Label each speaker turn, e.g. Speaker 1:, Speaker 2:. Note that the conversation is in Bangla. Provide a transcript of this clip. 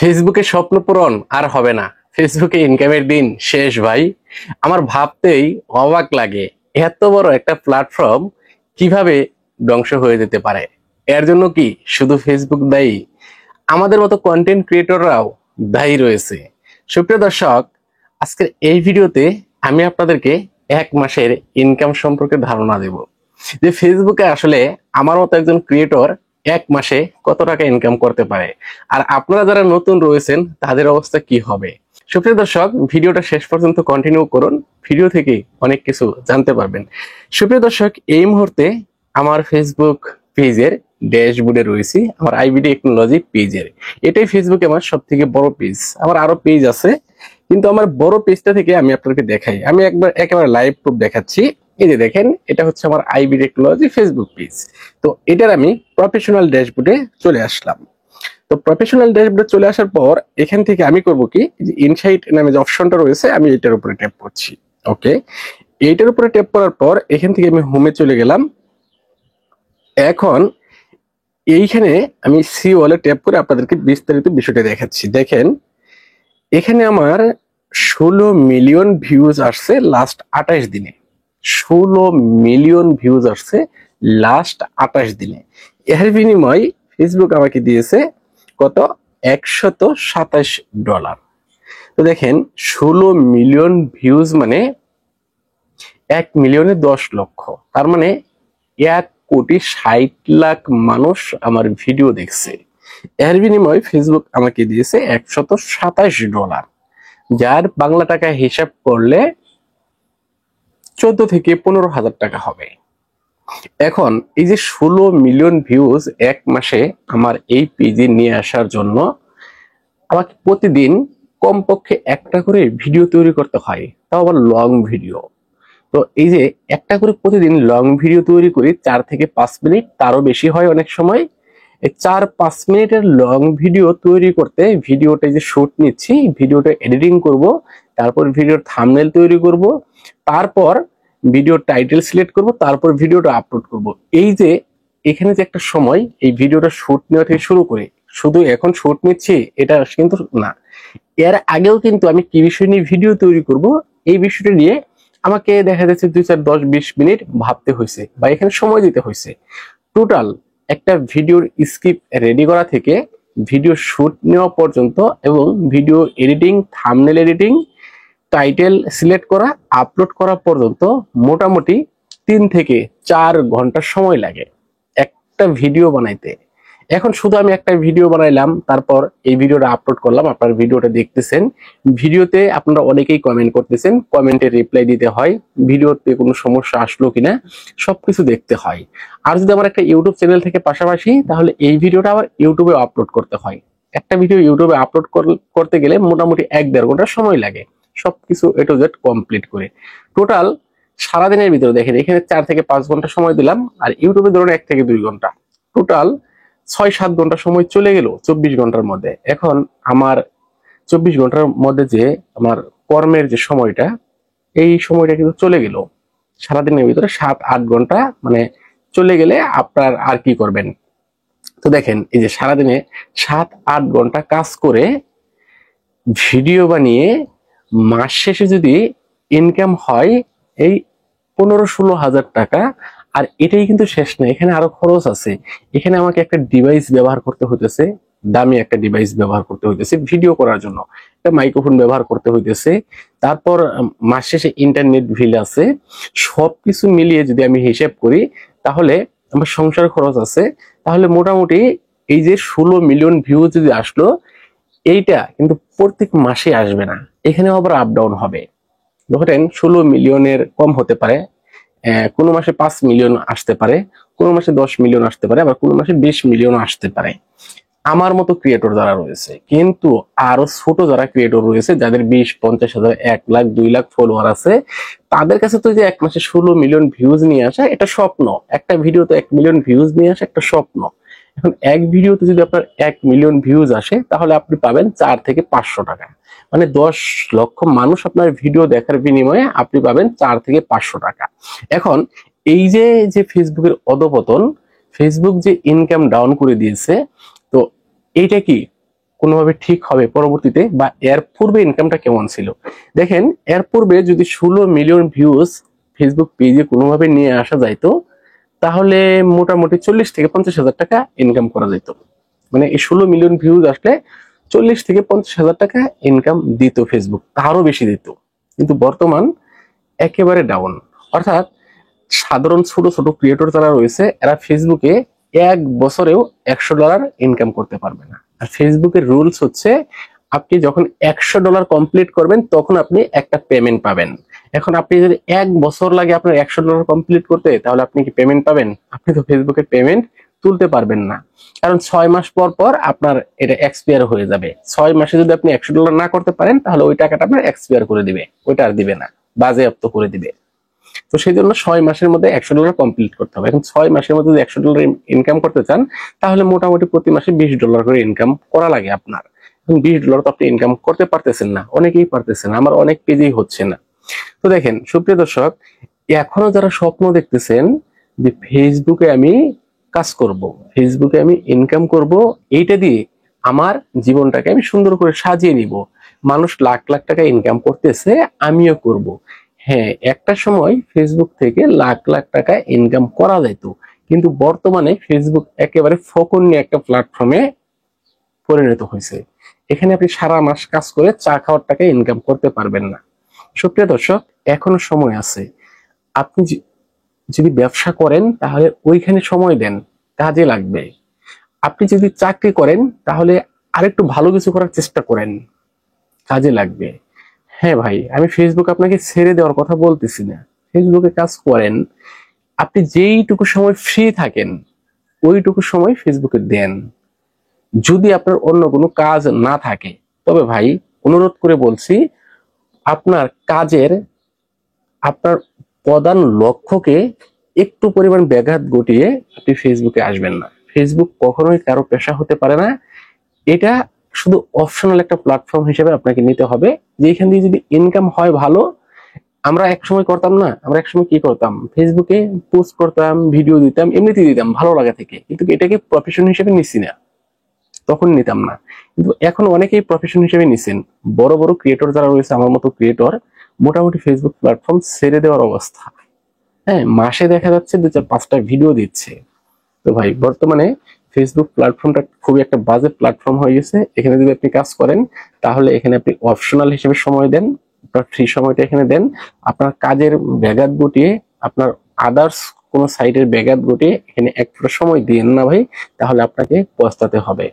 Speaker 1: ফেসবুকে স্বপ্ন পূরণ আর হবে না। ফেসবুকে ইনকামের দিন শেষ ভাই। আমার ভাবতেই অবাক লাগে, এত বড় একটা প্ল্যাটফর্ম কিভাবে ধ্বংস হয়ে যেতে পারে। এর জন্য কি শুধু ফেসবুক দায়ী? আমাদের মতো কন্টেন্ট ক্রিয়েটররাও দায়ী রয়েছে। সুপ্রিয় দর্শক, আজকের এই ভিডিওতে আমি আপনাদেরকে 1 মাসের ইনকাম সম্পর্কে ধারণা দেব, যে ফেসবুকে আসলে আমার মতো একজন ক্রিয়েটর 1 মাসে কত টাকা ইনকাম করতে পারে, আর আপনারা যারা নতুন রয়েছেন তাদের অবস্থা কি হবে। সুপ্রিয় দর্শক, ভিডিওটা শেষ পর্যন্ত কন্টিনিউ করুন, ভিডিও থেকে অনেক কিছু জানতে পারবেন। সুপ্রিয় দর্শক, এই মুহূর্তে আমার ফেসবুক পেজের ড্যাশবোর্ডে রয়েছি, আমার আইবিডি টেকনোলজি পেজের। এটাই ফেসবুকে আমার সব থেকে বড় পেজ। আমার আরো পেজ আছে, কিন্তু আমার বড় পেজটা থেকে আমি আপনাদেরকে দেখাই। আমি একেবারে লাইভ প্রুফ দেখাচ্ছি। এই যে দেখেন, এটা হচ্ছে আমার আইবি টেকনোলজি ফেসবুক পেজ। তো এটার আমি প্রফেশনাল ড্যাশবোর্ডে চলে আসলাম। তো প্রফেশনাল ড্যাশবোর্ডে চলে আসার পর এখান থেকে আমি করব কি, যে ইনসাইট নামে যে অপশনটা রয়েছে আমি এটার উপরে ট্যাপ করছি। ওকে, এইটার উপরে ট্যাপ করার পর এখান থেকে আমি হোমে চলে গেলাম। এখন এইখানে আমি সি ওয়ালে ট্যাপ করে আপনাদেরকে বিস্তারিত বিষয়টা দেখাচ্ছি। দেখেন, এখানে আমার 16 মিলিয়ন ভিউজ আসছে লাস্ট 28 দিনে। 16 মিলিয়ন ভিউজ আসছে লাস্ট 28 দিনে। এর বিনিময় ফেসবুক আমাকে দিয়েছে কত? $127। তো দেখেন, 16 মিলিয়ন ভিউজ মানে 1,10,00,000। তার মানে 1,60,00,000 মানুষ আমার ভিডিও দেখছে। এর বিনিময় ফেসবুক আমাকে দিয়েছে $127, যার বাংলা টাকা হিসাব করলে 14 থেকে 15,000 টাকা হবে। এখন এই যে 16 মিলিয়ন ভিউজ 1 মাসে আমার এই পেজে নিয়ে আসার জন্য আমাকে প্রতিদিন কমপক্ষে একটা করে ভিডিও তৈরি করতে হয়, তাও আবার লং ভিডিও। তো এই যে একটা করে প্রতিদিন লং ভিডিও তৈরি করি, 4 থেকে 5 মিনিট, তারও বেশি হয় অনেক সময়। এই 4-5 মিনিটের লং ভিডিও তৈরি করতে ভিডিওটা যে শুট নিচ্ছি, ভিডিওটা এডিটিং করব, তারপর ভিডিওর থাম্বনেল তৈরি করব, তারপর ভিডিওর টাইটেল সিলেক্ট করব, তারপর ভিডিওটা আপলোড করব। এই যে এখানে যে একটা সময় এই ভিডিওটা শুট নেওয়া থেকে শুরু করে, শুধু এখন শুট নিচ্ছি এটা কিন্তু না, এর আগেও কিন্তু আমি কি বিষয় নিয়ে ভিডিও তৈরি করব, এই বিষয়টা নিয়ে আমাকে দেখা যাচ্ছে 2-4-10-20 মিনিট ভাবতে হয়েছে বা এখানে সময় দিতে হয়েছে। টোটাল একটা ভিডিওর স্ক্রিপ্ট রেডি করা থেকে ভিডিও শুট নেওয়া পর্যন্ত এবং video editing, thumbnail editing, title select করা, আপলোড করা পর্যন্ত মোটামুটি 3 থেকে 4 ঘন্টা সময় লাগে একটা ভিডিও বানাইতে। এখন শুধু আমি একটা ভিডিও বানাইলাম, তারপর এই ভিডিওটা আপলোড করলাম, আপনারা ভিডিওটা দেখতেছেন। ভিডিওতে আপনারা অনেকেই কমেন্ট করতেছেন, কমেন্টে রিপ্লাই দিতে হয়, ভিডিওতে কোনো সমস্যা আসলো কিনা সবকিছু দেখতে হয়। আর যদি আমার একটা ইউটিউব চ্যানেল থেকে পাশাপাশি, তাহলে এই ভিডিওটা আবার ইউটিউবে আপলোড করতে হয়। একটা ভিডিও ইউটিউবে আপলোড করতে গেলে মোটামুটি 1-1.5 ঘন্টা সময় লাগে সবকিছু এ টু জেড কমপ্লিট করে। টোটাল সারাদিনের ভিতরে দেখেন, এখানে 4 থেকে 5 ঘন্টা সময় দিলাম, আর ইউটিউবে ধরুন 1 থেকে 2 ঘন্টা, টোটাল 6-7 ঘন্টা সময় চলে গেল 24 ঘন্টার মধ্যে। এখন আমার 24 ঘন্টার মধ্যে যে আমার কর্মের যে সময়টা, এই সময়টা কিন্তু চলে গেল। সারাদিনের ভিতরে 7-8 ঘন্টা মানে চলে গেলে আপনার আর কি করবেন? তো দেখেন, এই যে সারাদিনে 7-8 ঘন্টা কাজ করে ভিডিও বানিয়ে মাস শেষে যদি ইনকাম হয় এই 15-16 হাজার টাকা, আর এটাই কিন্তু শেষ না, এখানে আরো খরচ আছে। এখানে আমাকে একটা ডিভাইস ব্যবহার করতে হইতেছে, দামি একটা ডিভাইস ব্যবহার করতে হইতেছে ভিডিও করার জন্য, একটা মাইক্রোফোন ব্যবহার করতে হইতেছে, তারপর মাস শেষে ইন্টারনেট বিল আছে। সবকিছু মিলিয়ে যদি আমি হিসাব করি, তাহলে আমার সংসার খরচ আছে। তাহলে মোটামুটি এই যে 16 মিলিয়ন ভিউ যদি আসলো, এইটা কিন্তু প্রত্যেক মাসে আসবে না, এখানে আবার আপ ডাউন হবে। ধরেন 16 মিলিয়নের কম হতে পারে, কোনো মাসে 5 মিলিয়ন আসতে পারে, কোনো মাসে 10 মিলিয়ন আসতে পারে, আবার কোনো মাসে 20 মিলিয়ন আসতে পারে। আমার মতো ক্রিয়েটর যারা রয়েছে, কিন্তু আরো ছোট যারা ক্রিয়েটর রয়েছে, যাদের 20-50 হাজার, 1 লাখ 2 লাখ ফলোয়ার আছে, তাদের কাছে তো যে 1 মাসে 16 মিলিয়ন ভিউজ নিয়ে আসা এটা স্বপ্ন। একটা ভিডিওতে 1 মিলিয়ন ভিউজ নিয়ে আসা একটা স্বপ্ন। এখন এক ভিডিওতে যদি আপনার 1 মিলিয়ন ভিউজ আসে, তাহলে আপনি পাবেন 4 থেকে 500 টাকা। মানে 10 লক্ষ মানুষ আপনার ভিডিও দেখার বিনিময়ে আপনি পাবেন 4 থেকে 500 টাকা। এখন এই যে যে ফেসবুকের অধপতন, ফেসবুক যে ইনকাম ডাউন করে দিয়েছে, তো এইটা কি কোনোভাবে ঠিক হবে পরবর্তীতে, বা এর পূর্বে ইনকামটা কেমন ছিল। দেখেন, এর পূর্বে যদি 16 মিলিয়ন ভিউজ ফেসবুক পেজে কোনোভাবে নিয়ে আসা যাইতো, তাহলে মোটামুটি 40 থেকে 50 হাজার টাকা ইনকাম করা যেত। মানে এই 16 মিলিয়ন ভিউজ আসলে 40 থেকে 50 হাজার টাকা ইনকাম দিত ফেসবুক, তারও বেশি দিত। কিন্তু বর্তমান একেবারে ডাউন। অর্থাৎ সাধারণ ছোট ছোট ক্রিয়েটর যারা রয়েছে, এরা ফেসবুকে 1 বছরেও $100 ইনকাম করতে পারবে না। আর ফেসবুকের রুলস হচ্ছে, আপনি যখন $100 কমপ্লিট করবেন তখন আপনি একটা পেমেন্ট পাবেন। এখন আপনি যদি 1 বছর লাগে আপনার $100 কমপ্লিট করতে, তাহলে আপনি কি পেমেন্ট পাবেন? আপনি তো ফেসবুকের পেমেন্ট তুলতে পারবেন না, কারণ 6 মাস পর পর আপনার এটা এক্সপায়ার হয়ে যাবে। 6 মাসে যদি আপনি $100 না করতে পারেন, তাহলে ওই টাকাটা আপনার এক্সপায়ার করে দিবে, ওইটা আর দিবে না, বাজেয়াপ্ত করে দিবে। তো সেই জন্য 6 মাসের মধ্যে $100 কমপ্লিট করতে হবে। এখন 6 মাসের মধ্যে যদি $100 ইনকাম করতে চান, তাহলে মোটামুটি প্রতি মাসে $20 করে ইনকাম করা লাগে আপনার। এখন $20 তো আপনি ইনকাম করতে পারতেছেন না, অনেকেই পারতেছেন না, আমার অনেক পেজেই হচ্ছে না। তো দেখেন সুপ্রিয় দর্শক, এখনো যারা স্বপ্ন দেখতেছেন যে ফেসবুকে আমি কাজ করব, ফেসবুকে আমি ইনকাম করব, এইটা দিয়ে আমার জীবনটাকে আমি সুন্দর করে সাজিয়ে নিব, মানুষ লাখ লাখ টাকা ইনকাম করতেছে, আমিও করব। হ্যাঁ, একটা সময় ফেসবুক থেকে লাখ লাখ টাকা ইনকাম করা যেত, কিন্তু বর্তমানে ফেসবুক একেবারে ফকন্নি একটা প্ল্যাটফর্মে পরিণত হয়েছে। এখানে আপনি সারা মাস কাজ করে চা খাওয়ার টাকা ইনকাম করতে পারবেন না। সুপ্রিয় দর্শক, এখনো সময় আছে। আপনি যদি ব্যবসা করেন, তাহলে ওইখানে সময় দেন, কাজে লাগবে। আপনি যদি চাকরি করেন, তাহলে আরেকটু ভালো কিছু করার চেষ্টা করেন, কাজে লাগবে। হ্যাঁ ভাই, আমি ফেসবুক আপনাকে ছেড়ে দেওয়ার কথা বলতেছি না, ফেসবুকে কাজ করেন। আপনি যেইটুকু সময় ফ্রি থাকেন, ওইটুকু সময় ফেসবুকে দেন। যদি আপনার অন্য কোনো কাজ না থাকে, তবে ভাই অনুরোধ করে বলছি, আপনার কাজের, আপনার প্রধান লক্ষ্যকে একটু পরিমাণ ব্যাঘাত ঘটিয়ে আপনি ফেসবুকে আসবেন না। ফেসবুক কখনোই কারো পেশা হতে পারে না। এটা শুধু অপশনাল একটা প্ল্যাটফর্ম হিসেবে আপনাকে নিতে হবে, যেখান দিয়ে যদি ইনকাম হয় ভালো। আমরা একসময় করতাম না, আমরা একসময় কি করতাম, ফেসবুকে পোস্ট করতাম, ভিডিও দিতাম, এমনিতেই দিতাম ভালো লাগা থেকে, কিন্তু এটাকে প্রফেশন হিসেবে নিচ্ছি না, তখন নিতাম না। কিন্তু এখন অনেকেই প্রফেশন হিসেবে নিছেন। বড় বড় ক্রিয়েটর যারা রয়েছে, আমার মতো ক্রিয়েটর, মোটামুটি ফেসবুক প্ল্যাটফর্ম ছেড়ে দেওয়ার অবস্থা। হ্যাঁ, মাসে দেখা যাচ্ছে 2-4-5টা ভিডিও দিচ্ছে। তো ভাই, বর্তমানে ফেসবুক প্ল্যাটফর্মটা খুবই একটা বাজে প্ল্যাটফর্ম হয়ে গেছে। এখানে যদি আপনি কাজ করেন, তাহলে এখানে আপনি অপশনাল হিসেবে সময় দেন, আপনার ফ্রি সময়টা এখানে দেন। আপনার কাজের ব্যাঘাত ঘটিয়ে, আপনার আদার্স কোনো সাইটের ব্যাঘাত ঘটিয়ে এখানে এক সময় দিন না ভাই, তাহলে আপনাকে পস্তাতে হবে।